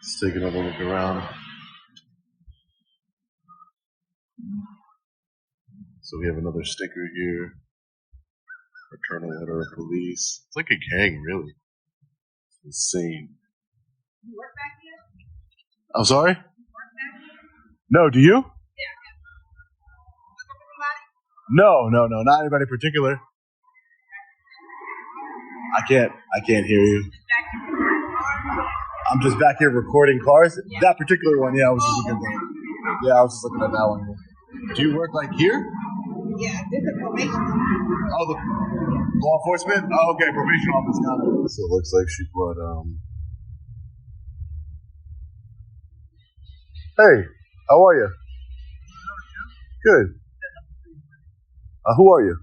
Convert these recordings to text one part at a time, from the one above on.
Just taking a look around. So we have another sticker here. Fraternal order of police. It's like a gang, really. It's insane. You work back here? I'm sorry? You work back here? No, do you? Yeah. No, not anybody in particular. I can't hear you. I'm just back here recording cars. Yeah. That particular one, yeah, I was just looking at that. Yeah, I was just looking at that one. Do you work like here? Yeah, this is probation. Oh, the law enforcement? Oh, okay, probation office, got it. So it looks like she brought, Hey, how are you? Good. Who are you?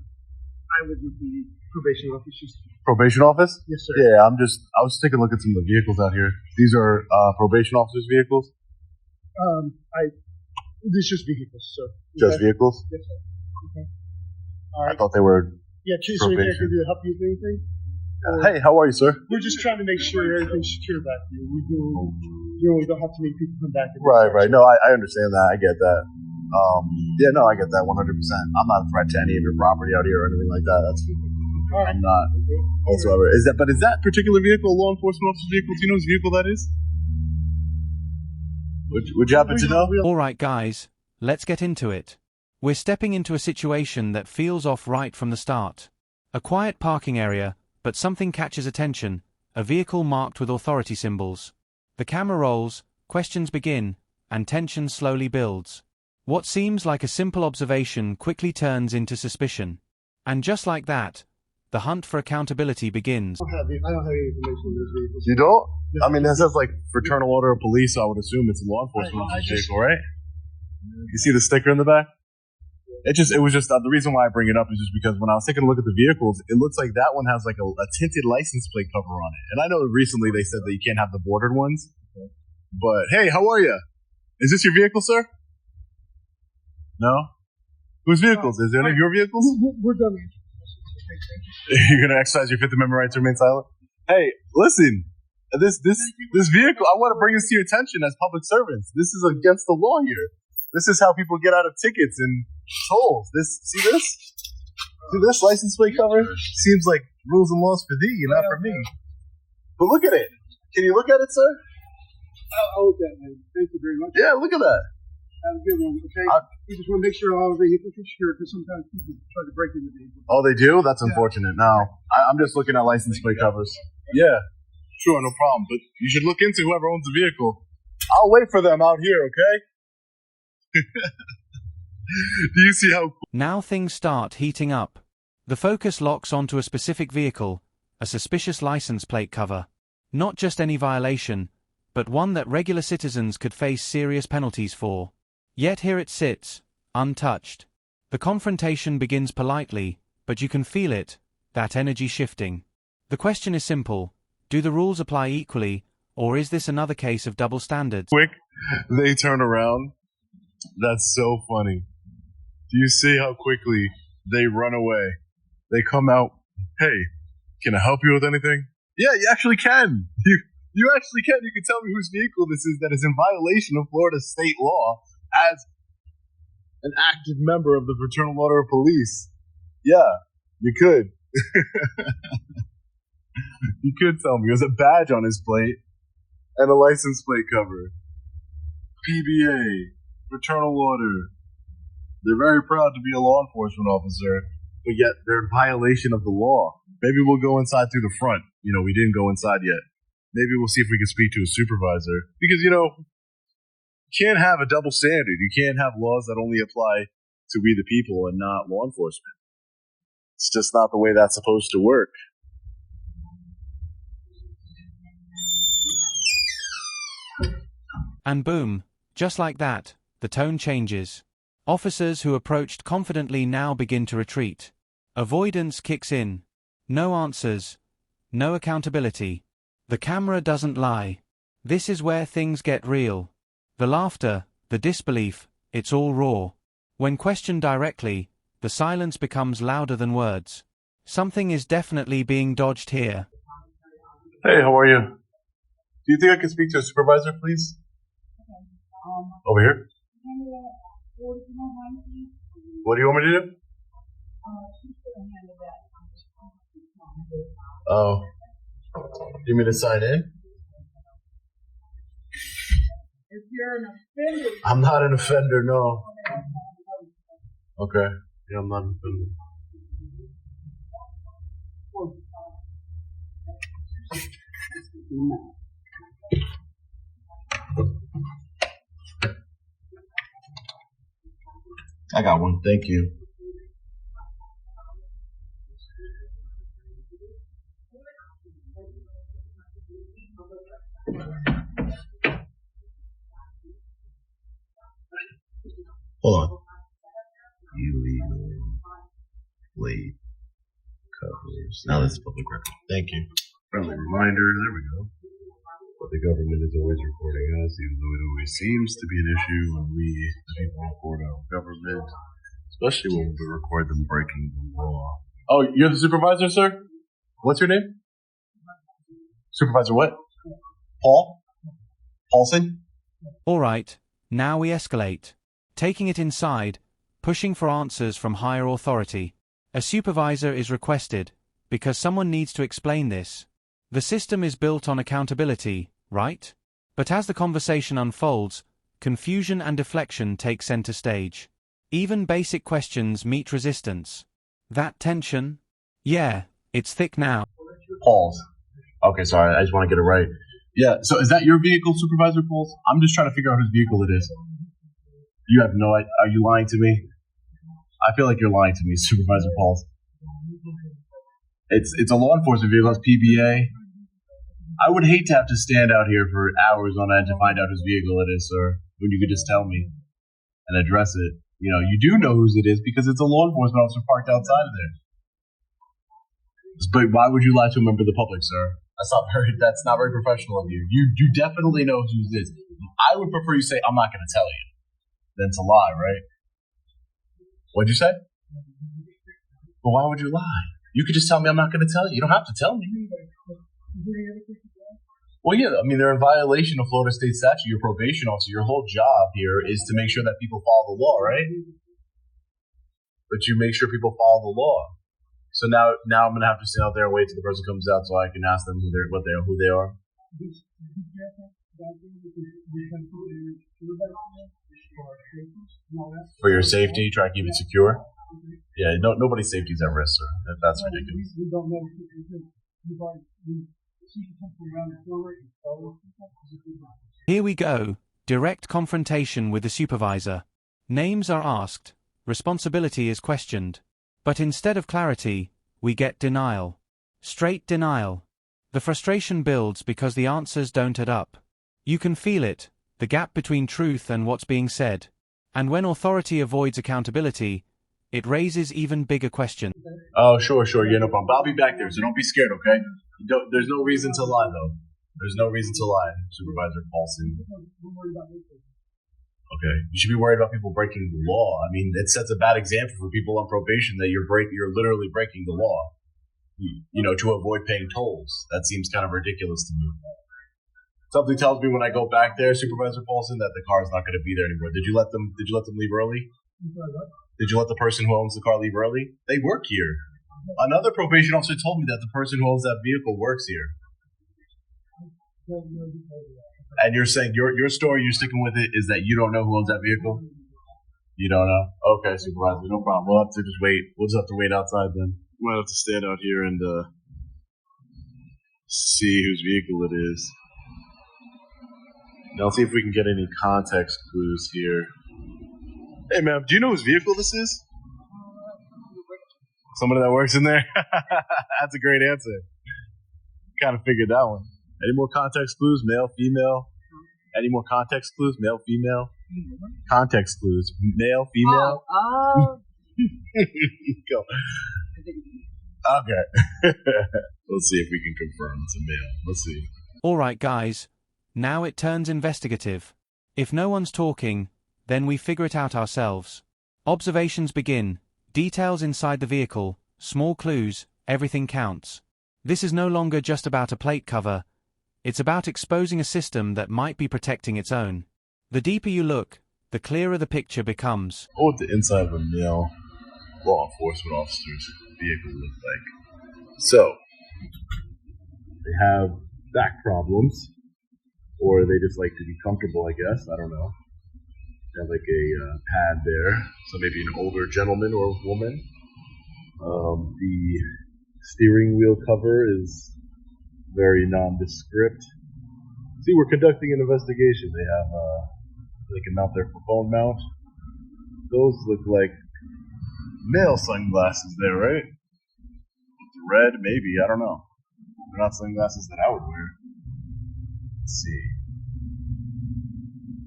I was with the probation office. Probation office? Yes, sir. Yeah, I was just taking a look at some of the vehicles out here. These are probation officers' vehicles? This is just vehicles, sir. Just vehicles? Yes, sir. Okay. All I right. thought they were So we can't do help you with anything? Hey, how are you, sir? We're just trying to make sure everything's secure back here. We don't have too many people come back. Right. No, I understand that. I get that. Yeah, no, I get that 100%. I'm not a threat to any of your property out here or anything like that. I'm not whatsoever. But is that particular vehicle a law enforcement officer's vehicle? Do you know whose vehicle that is? Would you happen to know? All right, guys, let's get into it. We're stepping into a situation that feels off right from the start. A quiet parking area, but something catches attention, a vehicle marked with authority symbols. The camera rolls, questions begin, and tension slowly builds. What seems like a simple observation quickly turns into suspicion. And just like that, the hunt for accountability begins. I don't have any information on this vehicle. You don't? No. I mean, that says like Fraternal Order of Police, so I would assume it's a law enforcement officer's vehicle, right? You see the sticker in the back? It was just the reason why I bring it up is just because when I was taking a look at the vehicles, it looks like that one has like a tinted license plate cover on it. And I know recently they said that you can't have the bordered ones. Okay. But hey, how are you? Is this your vehicle, sir? No? Whose vehicles? Is it any of your vehicles? We're done. You're gonna exercise your Fifth Amendment right to remain silent? Hey, listen. This vehicle, I want to bring this to your attention as public servants. This is against the law here. This is how people get out of tickets and tolls. See this license plate cover? Seems like rules and laws for thee, not for me. But look at it. Can you look at it, sir? I'll look at it. Thank you very much. Yeah, look at that. Have a good one, okay? We just want to make sure all the vehicles are secure because sometimes people try to break into vehicles. Oh, they do? That's unfortunate. No, I'm just looking at license plate covers. Yeah, sure, no problem. But you should look into whoever owns the vehicle. I'll wait for them out here, okay? Do you see how... Now things start heating up. The focus locks onto a specific vehicle, a suspicious license plate cover. Not just any violation, but one that regular citizens could face serious penalties for. Yet here it sits, untouched. The confrontation begins politely, but you can feel it, that energy shifting. The question is simple: do the rules apply equally, or is this another case of double standards? Quick, they turn around. That's so funny. Do you see how quickly they run away? They come out, hey, can I help you with anything? Yeah, you actually can. You actually can. You can tell me whose vehicle this is that is in violation of Florida state law as an active member of the Fraternal Order of Police. Yeah, you could. You could tell me. There's a badge on his plate and a license plate cover. PBA, Fraternal Order. They're very proud to be a law enforcement officer, but yet they're in violation of the law. Maybe we'll go inside through the front. We didn't go inside yet. Maybe we'll see if we can speak to a supervisor. Because, you can't have a double standard. You can't have laws that only apply to we the people and not law enforcement. It's just not the way that's supposed to work. And boom, just like that, the tone changes. Officers who approached confidently now begin to retreat. Avoidance kicks in. No answers. No accountability. The camera doesn't lie. This is where things get real. The laughter, the disbelief, it's all raw. When questioned directly, the silence becomes louder than words. Something is definitely being dodged here. Hey, how are you? Do Do you think I can speak to a supervisor, please? Over here? What do you want me to do? Oh. You mean to sign in? If you're an offender, I'm not an offender, no. Okay. Yeah, I'm not an offender. I got one. Thank you. Hold on. Illegal plate covers. Now that's public record. Thank you. Friendly reminder. There we go. But the government is always recording us, even though it always seems to be an issue when we, the people, record our government, especially when we record them breaking the law. Oh, you're the supervisor, sir? What's your name? Supervisor what? Paul? Paulson? All right, now we escalate. Taking it inside, pushing for answers from higher authority. A supervisor is requested, because someone needs to explain this. The system is built on accountability, right? But as the conversation unfolds, confusion and deflection take center stage. Even basic questions meet resistance. That tension? Yeah, it's thick now. Pauls. Okay, sorry, I just want to get it right. Yeah, so is that your vehicle, Supervisor Pauls? I'm just trying to figure out whose vehicle it is. You have no idea. Are you lying to me? I feel like you're lying to me, Supervisor Pauls. It's a law enforcement vehicle. It's PBA. I would hate to have to stand out here for hours on end to find out whose vehicle it is, sir. When you could just tell me and address it. You know, you do know whose it is because it's a law enforcement officer parked outside of there. But why would you lie to a member of the public, sir? That's not very professional of you. You definitely know whose it is. I would prefer you say, I'm not going to tell you. Then to lie, right? What'd you say? But why would you lie? You could just tell me I'm not going to tell you. You don't have to tell me. Well, yeah, I mean, they're in violation of Florida state statute. Your probation officer, your whole job here is to make sure that people follow the law, right? But you make sure people follow the law. So now I'm going to have to stand out there and wait till the person comes out so I can ask them who they are. For your safety, try to keep it secure. Yeah, nobody's safety is at risk, sir. That's ridiculous. Here we go. Direct confrontation with the supervisor. Names are asked. Responsibility is questioned. But instead of clarity, we get denial. Straight denial. The frustration builds because the answers don't add up. You can feel it, the gap between truth and what's being said. And when authority avoids accountability, it raises even bigger questions. Oh, sure. Yeah, no problem. I'll be back there, so don't be scared, okay? There's no reason to lie, though. There's no reason to lie, Supervisor Paulson. Okay. You should be worried about people breaking the law. I mean, it sets a bad example for people on probation that you're literally breaking the law. You know, to avoid paying tolls. That seems kind of ridiculous to me. Something tells me when I go back there, Supervisor Paulson, that the car's not going to be there anymore. Did you let them leave early? Did you let the person who owns the car leave early? They work here. Another probation officer told me that the person who owns that vehicle works here. And you're saying your story, you're sticking with it, is that you don't know who owns that vehicle? You don't know? Okay, Supervisor, no problem. We'll have to just wait. We'll just have to wait outside then. We'll have to stand out here and see whose vehicle it is. Now, let's see if we can get any context clues here. Hey, ma'am, do you know whose vehicle this is? Somebody that works in there? That's a great answer. Kind of figured that one. Any more context clues? Male, female? Any more context clues? Male, female? Context clues. Male, female? Go. Okay. Let's see if we can confirm it's a male. Let's see. All right, guys. Now it turns investigative. If no one's talking, then we figure it out ourselves. Observations begin. Details inside the vehicle, small clues, everything counts. This is no longer just about a plate cover. It's about exposing a system that might be protecting its own. The deeper you look, the clearer the picture becomes. What would the inside of a male law enforcement officer's vehicle look like? So, they have back problems, or they just like to be comfortable, I guess. I don't know. They have like a pad there, so maybe an older gentleman or woman. The steering wheel cover is very nondescript. See, we're conducting an investigation. They have, they can mount their phone mount. Those look like male sunglasses there, right? Red, maybe, I don't know. They're not sunglasses that I would wear. Let's see.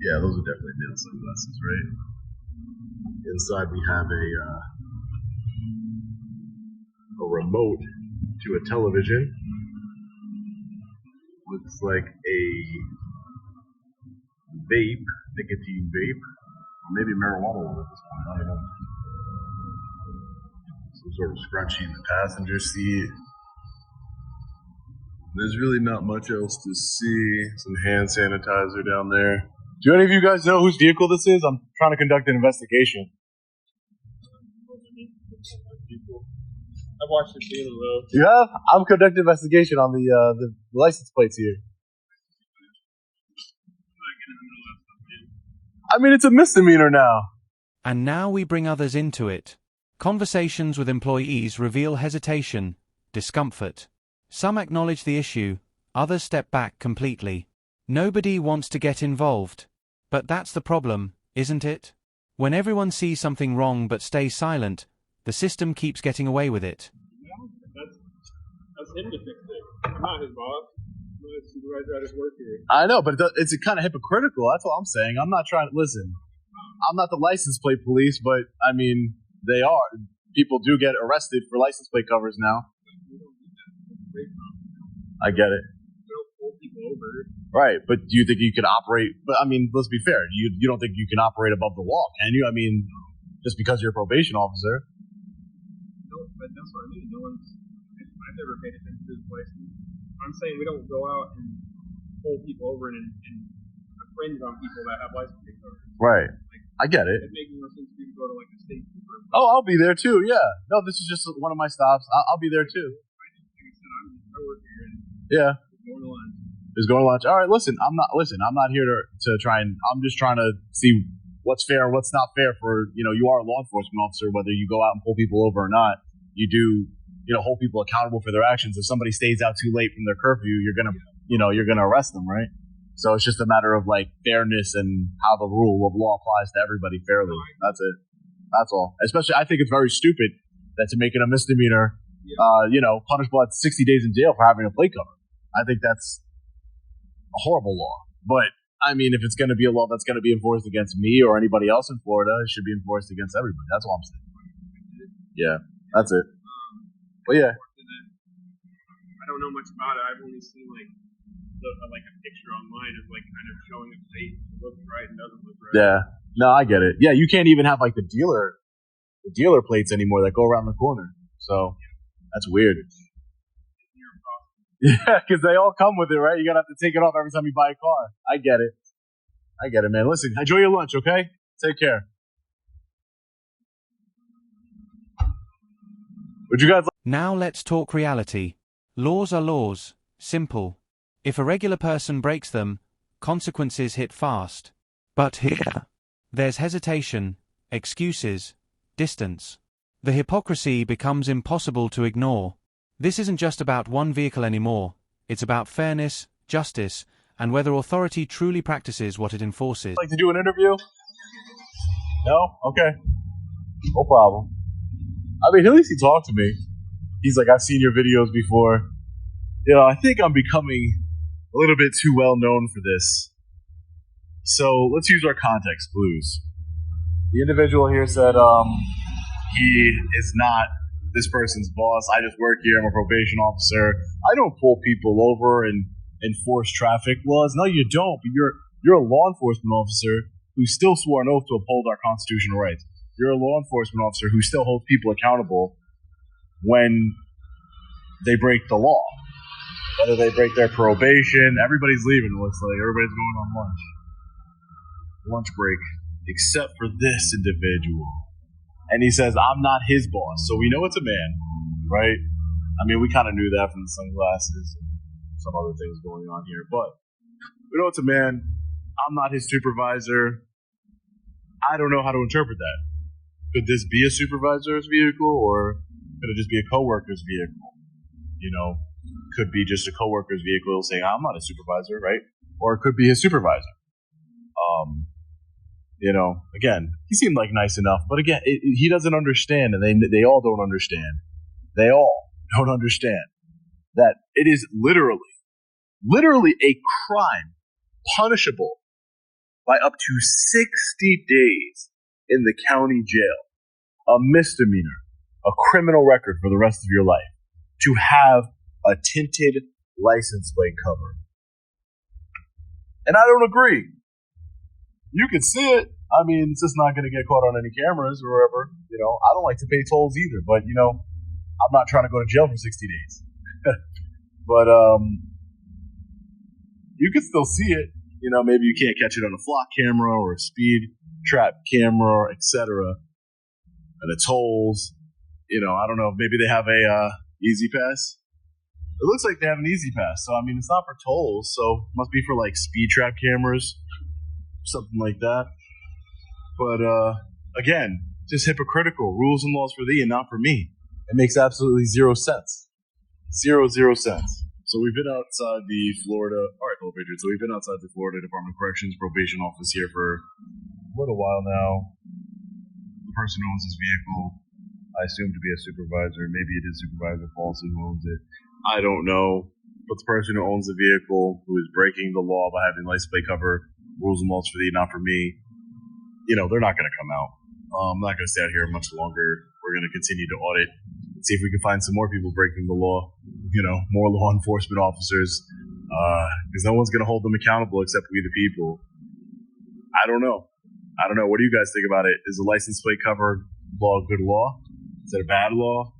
Yeah, those are definitely male sunglasses, right? Inside we have a remote to a television. Looks like a vape, nicotine vape, or maybe marijuana one at this point, I don't know. Some sort of scrunchie in the passenger seat. There's really not much else to see. Some hand sanitizer down there. Do any of you guys know whose vehicle this is? I'm trying to conduct an investigation. I've watched it daily though. You have? I'm conducting an investigation on the license plates here. I mean, it's a misdemeanor now. And now we bring others into it. Conversations with employees reveal hesitation, discomfort. Some acknowledge the issue, others step back completely. Nobody wants to get involved. But that's the problem, isn't it? When everyone sees something wrong but stays silent, the system keeps getting away with it. That's him to fix it. I'm not his boss. I'm not his supervisor. I just work here. I know, but it's kind of hypocritical. That's all I'm saying. I'm not trying to listen. I'm not the license plate police, but I mean, they are. People do get arrested for license plate covers now. I get it. Right, but do you think you can operate? But I mean, let's be fair. You don't think you can operate above the law, can you? I mean, just because you're a probation officer. No, but that's what I mean. I've never paid attention to his license. I'm saying we don't go out and pull people over and infringe on people that have license plate covers. Right. Like, I get it. It makes more sense for you to go to like a state trooper. Oh, I'll be there too. Yeah. No, this is just one of my stops. I'll be there too. I work here and yeah. Going to lunch. Is going to lunch. All right, listen. I'm not here to try and. I'm just trying to see what's fair, and what's not fair for you are a law enforcement officer. Whether you go out and pull people over or not, you do hold people accountable for their actions. If somebody stays out too late from their curfew, you're gonna arrest them, right? So it's just a matter of like fairness and how the rule of law applies to everybody fairly. That's it. That's all. Especially, I think it's very stupid that to make it a misdemeanor, punishable at 60 days in jail for having a plate cover. I think that's a horrible law. But, I mean, if it's going to be a law that's going to be enforced against me or anybody else in Florida, it should be enforced against everybody. That's all I'm saying. Yeah, that's it. But, yeah. I don't know much about it. I've only seen, like a picture online of, like, kind of showing a face that looks right and doesn't look right. Yeah. No, I get it. Yeah, you can't even have, like, the dealer plates anymore that go around the corner. So, that's weird. Yeah, because they all come with it, right? You're going to have to take it off every time you buy a car. I get it, man. Listen, enjoy your lunch, okay? Take care. Would you guys Now let's talk reality. Laws are laws, simple. If a regular person breaks them, consequences hit fast. But here, there's hesitation, excuses, distance. The hypocrisy becomes impossible to ignore. This isn't just about one vehicle anymore, it's about fairness, justice, and whether authority truly practices what it enforces. Like to do an interview? No? Okay. No problem. I mean, at least he talked to me. He's like, I've seen your videos before. I think I'm becoming a little bit too well known for this. So let's use our context clues. The individual here said he is not this person's boss. I just work here. I'm a probation officer. I don't pull people over and enforce traffic laws. No, you don't. But you're a law enforcement officer who still swore an oath to uphold our constitutional rights. You're a law enforcement officer who still holds people accountable when they break the law. whether they break their probation. Everybody's leaving, it looks like. Everybody's going on lunch break, except for this individual. And he says, I'm not his boss. So we know it's a man, right? I mean, we kind of knew that from the sunglasses and some other things going on here. But we know it's a man. I'm not his supervisor. I don't know how to interpret that. Could this be a supervisor's vehicle, or could it just be a coworker's vehicle? You know, could be just a coworker's vehicle saying, I'm not a supervisor, right? Or it could be his supervisor. You know, again, he seemed like nice enough, but again, he doesn't understand, and they all don't understand. They all don't understand that it is literally a crime punishable by up to 60 days in the county jail, a misdemeanor, a criminal record for the rest of your life, to have a tinted license plate cover. And I don't agree. You can see it. I mean, it's just not going to get caught on any cameras or wherever. You know, I don't like to pay tolls either, but, you know, I'm not trying to go to jail for 60 days. But you can still see it. You know, maybe you can't catch it on a flock camera or a speed trap camera, etc. And the tolls, you know, I don't know. Maybe they have a Easy Pass. It looks like they have an Easy Pass. So, I mean, it's not for tolls. So, it must be for, like, speed trap cameras, something like that. But, again, just hypocritical. Rules and laws for thee and not for me. It makes absolutely zero sense. Zero sense. So we've been outside the Florida, all right, fellow patriots, so we've been outside the Florida Department of Corrections probation office here for a little while now. The person who owns this vehicle, I assume to be a supervisor. Maybe it is Supervisor Paulson who owns it. I don't know. But the person who owns the vehicle, who is breaking the law by having license plate cover, rules and laws for thee, not for me, you know, they're not going to come out. I'm not going to stay out here much longer. We're going to continue to audit and see if we can find some more people breaking the law, you know, more law enforcement officers, because no one's going to hold them accountable except we the people. I don't know. What do you guys think about it? Is the license plate cover law a good law? Is it a bad law?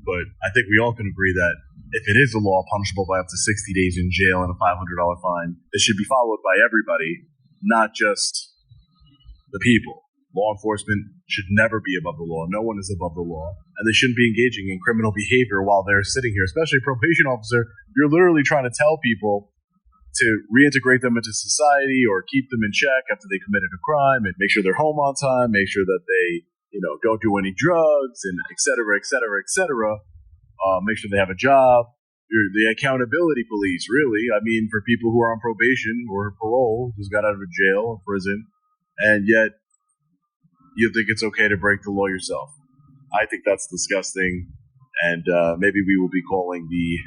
But I think we all can agree that if it is a law punishable by up to 60 days in jail and a $500 fine, it should be followed by everybody, not just the people. Law enforcement should never be above the law. No one is above the law. And they shouldn't be engaging in criminal behavior while they're sitting here, especially a probation officer. You're literally trying to tell people to reintegrate them into society or keep them in check after they committed a crime and make sure they're home on time, make sure that they, you know, don't do any drugs and et cetera, et cetera, et cetera. Make sure they have a job. You're the accountability police, really. I mean, for people who are on probation or parole, just got out of jail or prison, and yet you think it's okay to break the law yourself. I think that's disgusting, and maybe we will be calling the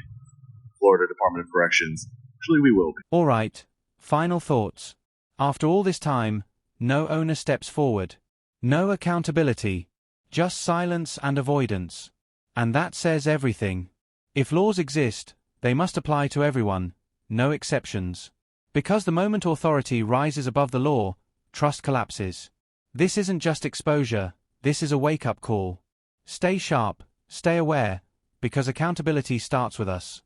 Florida Department of Corrections. Actually, we will be. All right. Final thoughts. After all this time, no owner steps forward. No accountability. Just silence and avoidance. And that says everything. If laws exist, they must apply to everyone, no exceptions. Because the moment authority rises above the law, trust collapses. This isn't just exposure, this is a wake-up call. Stay sharp, stay aware, because accountability starts with us.